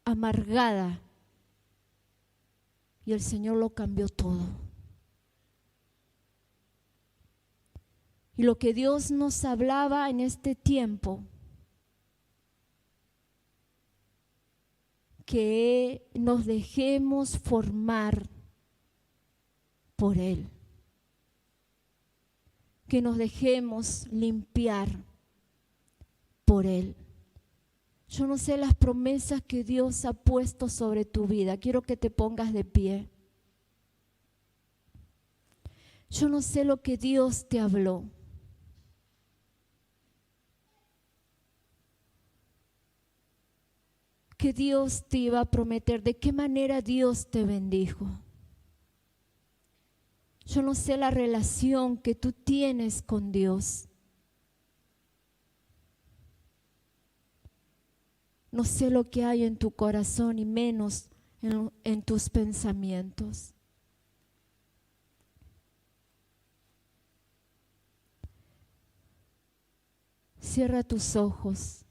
amargada y el Señor lo cambió todo. Y lo que Dios nos hablaba en este tiempo, que nos dejemos formar por Él, que nos dejemos limpiar por Él. Yo no sé las promesas que Dios ha puesto sobre tu vida. Quiero que te pongas de pie. Yo no sé lo que Dios te habló. Que Dios te iba a prometer, de qué manera Dios te bendijo. Yo no sé la relación que tú tienes con Dios. No sé lo que hay en tu corazón y menos en tus pensamientos. Cierra tus ojos.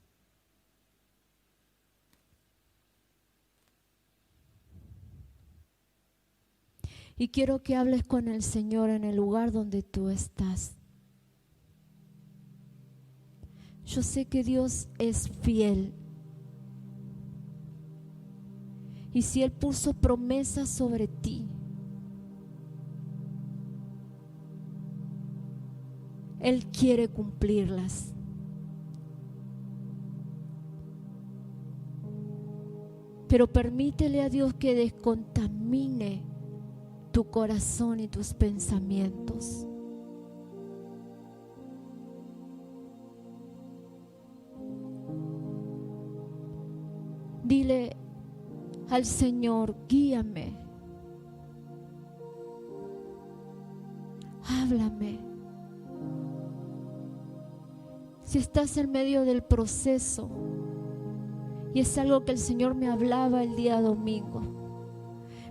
Y quiero que hables con el Señor en el lugar donde tú estás. Yo sé que Dios es fiel. Y si Él puso promesas sobre ti, Él quiere cumplirlas. Pero permítele a Dios que descontamine tu corazón y tus pensamientos. Dile al Señor, guíame, háblame. Si estás en medio del proceso, y es algo que el Señor me hablaba el día domingo,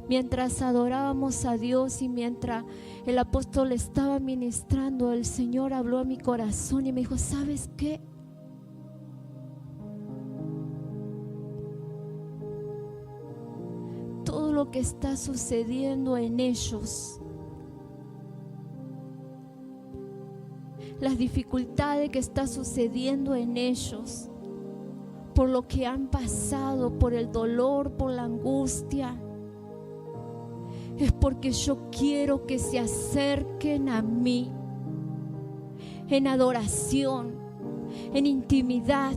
mientras adorábamos a Dios y mientras el apóstol estaba ministrando, el Señor habló a mi corazón y me dijo, ¿sabes qué? Todo lo que está sucediendo en ellos, las dificultades que está sucediendo en ellos, por lo que han pasado, por el dolor, por la angustia, es porque yo quiero que se acerquen a mí en adoración, en intimidad.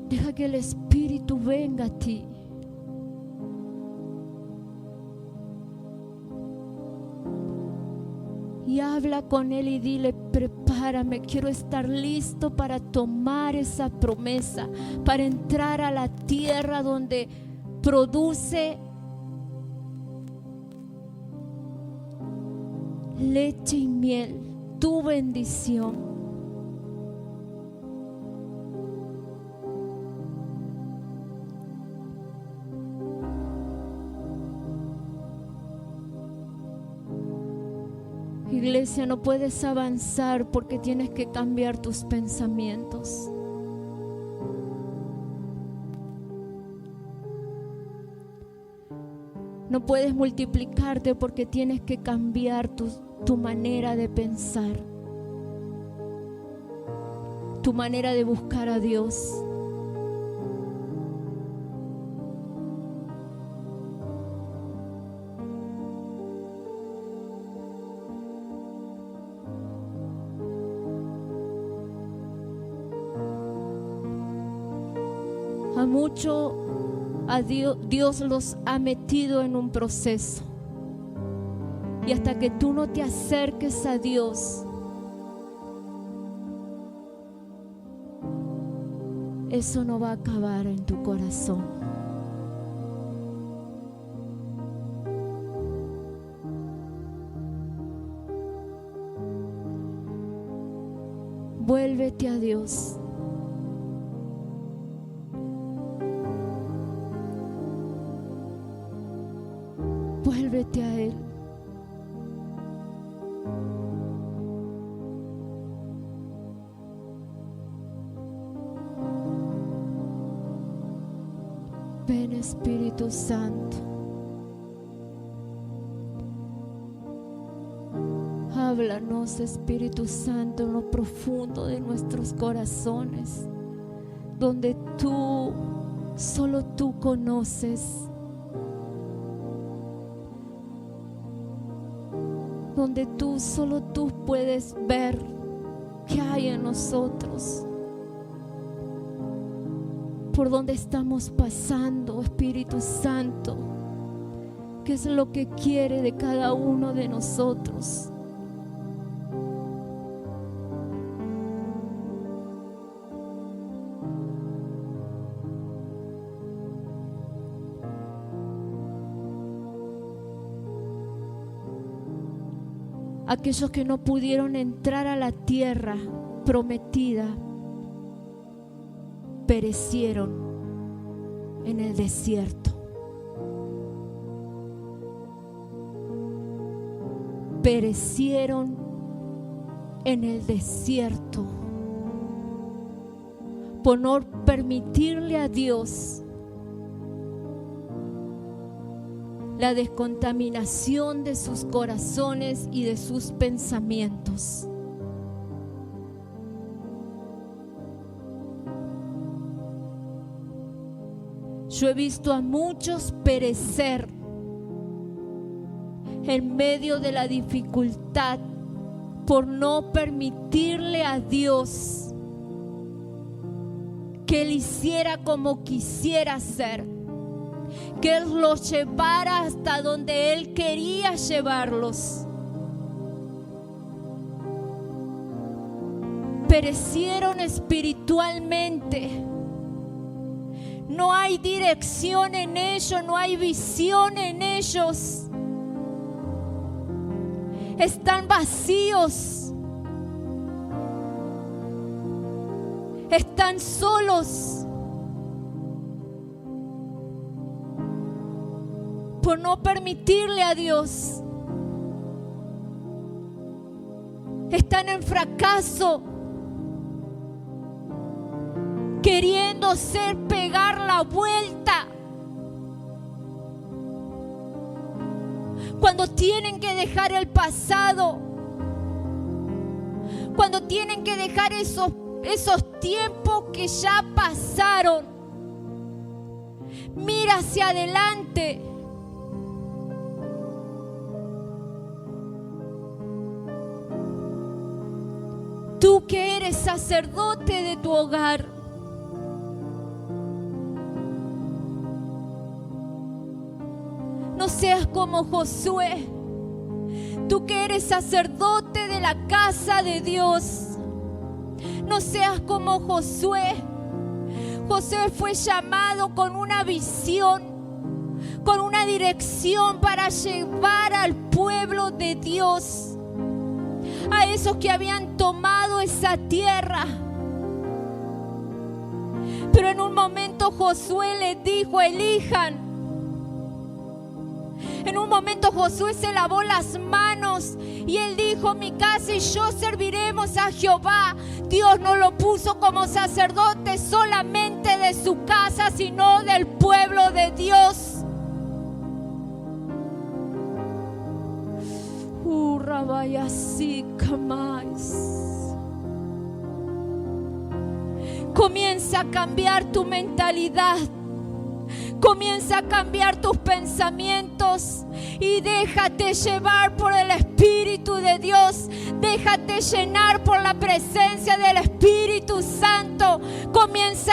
Deja que el Espíritu venga a ti. Y habla con Él y dile, prepárame, quiero estar listo para tomar esa promesa, para entrar a la tierra donde produce leche y miel, tu bendición. Iglesia, no puedes avanzar porque tienes que cambiar tus pensamientos. No puedes multiplicarte porque tienes que cambiar tu manera de pensar, tu manera de buscar a Dios. A muchos Dios los ha metido en un proceso. Y hasta que tú no te acerques a Dios, eso no va a acabar en tu corazón. Vuélvete a Dios. acércate a Él. Ven, Espíritu Santo. Háblanos, Espíritu Santo, en lo profundo de nuestros corazones, donde tú, solo tú conoces, donde tú, solo tú puedes ver qué hay en nosotros, por donde estamos pasando, Espíritu Santo, qué es lo que quiere de cada uno de nosotros. Aquellos que no pudieron entrar a la tierra prometida perecieron en el desierto. Perecieron en el desierto por no permitirle a Dios la descontaminación de sus corazones y de sus pensamientos. Yo he visto a muchos perecer en medio de la dificultad por no permitirle a Dios que Él hiciera como quisiera hacer, que Él los llevara hasta donde Él quería llevarlos. Perecieron espiritualmente. No hay dirección en ellos, no hay visión en ellos. Están vacíos. Están solos. Por no permitirle a Dios. Están en fracaso, queriendo pegar la vuelta, cuando tienen que dejar el pasado, cuando tienen que dejar esos tiempos que ya pasaron. Mira hacia adelante. Tú que eres sacerdote de tu hogar, no seas como Josué. Tú que eres sacerdote de la casa de Dios, no seas como Josué. Josué fue llamado con una visión, con una dirección para llevar al pueblo de Dios, a esos que habían tomado esa tierra. Pero en un momento Josué les dijo: elijan. En un momento Josué se lavó las manos y él dijo: mi casa y yo serviremos a Jehová. Dios no lo puso como sacerdote solamente de su casa, sino del pueblo de Dios. Comienza a cambiar tu mentalidad. Comienza a cambiar tus pensamientos y déjate llevar por el Espíritu de Dios. Déjate llenar por la presencia del Espíritu Santo. Comienza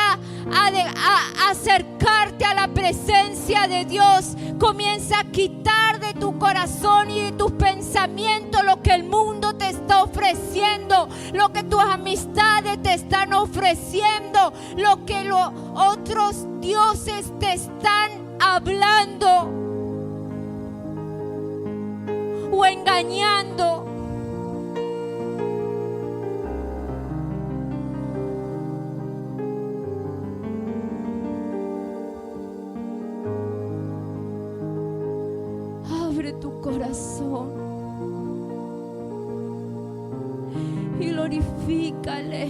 a acercarte a la presencia de Dios. Comienza a quitar de tu corazón y de tus pensamientos lo que el mundo te está ofreciendo, lo que tus amistades te están ofreciendo, lo que los otros dioses te están hablando o engañando. Abre tu corazón y glorifícale.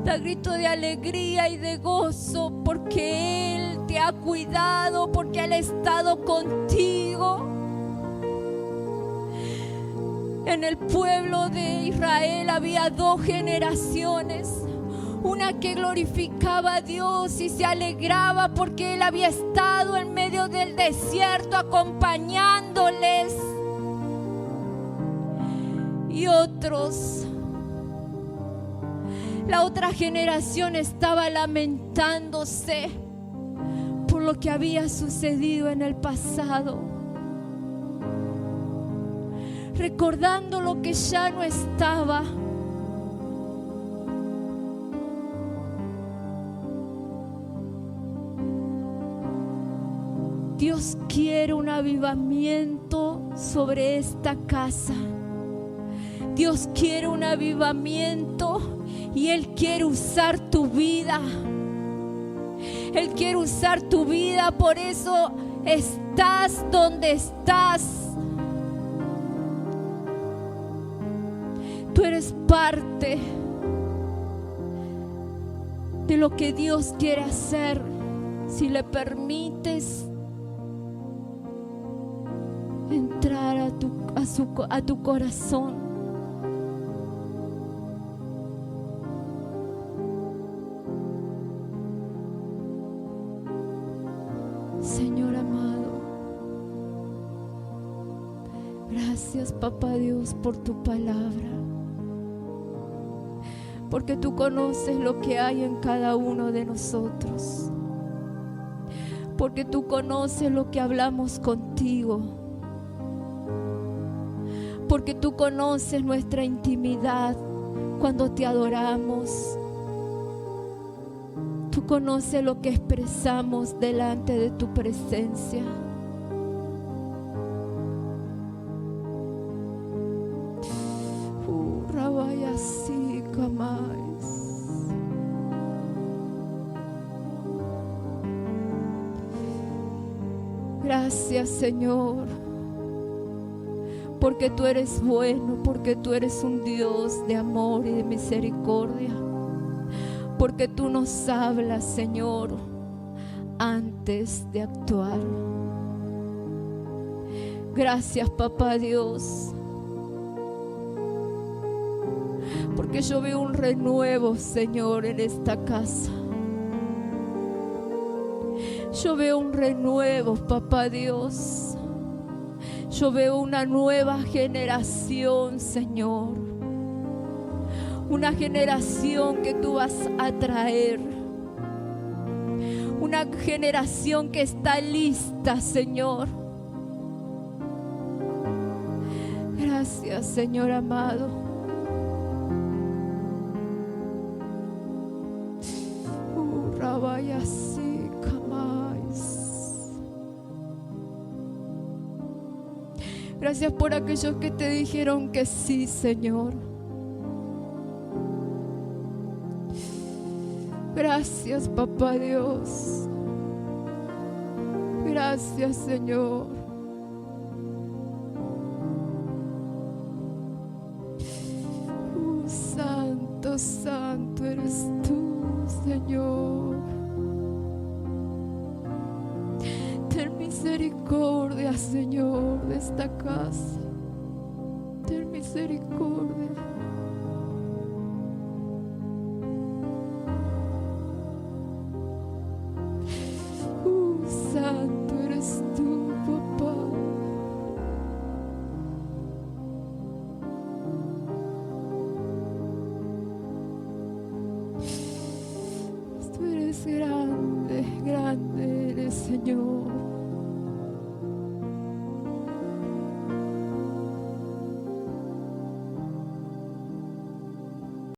Da grito de alegría y de gozo porque Él te ha cuidado, porque Él ha estado contigo. En el pueblo de Israel había 2 generaciones. Una que glorificaba a Dios y se alegraba porque Él había estado en medio del desierto acompañándoles. Y otros, la otra generación estaba lamentándose por lo que había sucedido en el pasado, recordando lo que ya no estaba. Dios quiere un avivamiento sobre esta casa. Dios quiere un avivamiento y Él quiere usar tu vida. Él quiere usar tu vida, por eso estás donde estás. Tú eres parte de lo que Dios quiere hacer si le permites entrar a tu corazón. Señor amado, gracias Papá Dios por tu palabra, porque tú conoces lo que hay en cada uno de nosotros, porque tú conoces lo que hablamos contigo, porque tú conoces nuestra intimidad cuando te adoramos. Tú conoces lo que expresamos delante de tu presencia. Gracias, Señor, porque tú eres bueno, porque tú eres un Dios de amor y de misericordia, porque tú nos hablas, Señor, antes de actuar. Gracias, Papá Dios, porque yo veo un renuevo, Señor, en esta casa. Yo veo un renuevo, Papá Dios. Yo veo una nueva generación, Señor. Una generación que tú vas a traer. Una generación que está lista, Señor. Gracias, Señor amado. Gracias por aquellos que te dijeron que sí, Señor. Gracias, Papá Dios. Gracias, Señor. Santo, santo eres tú, Señor. Ten misericordia, Señor, de esta casa. Ten misericordia. Santo eres tú, Papá. Tú eres grande, grande eres, Señor.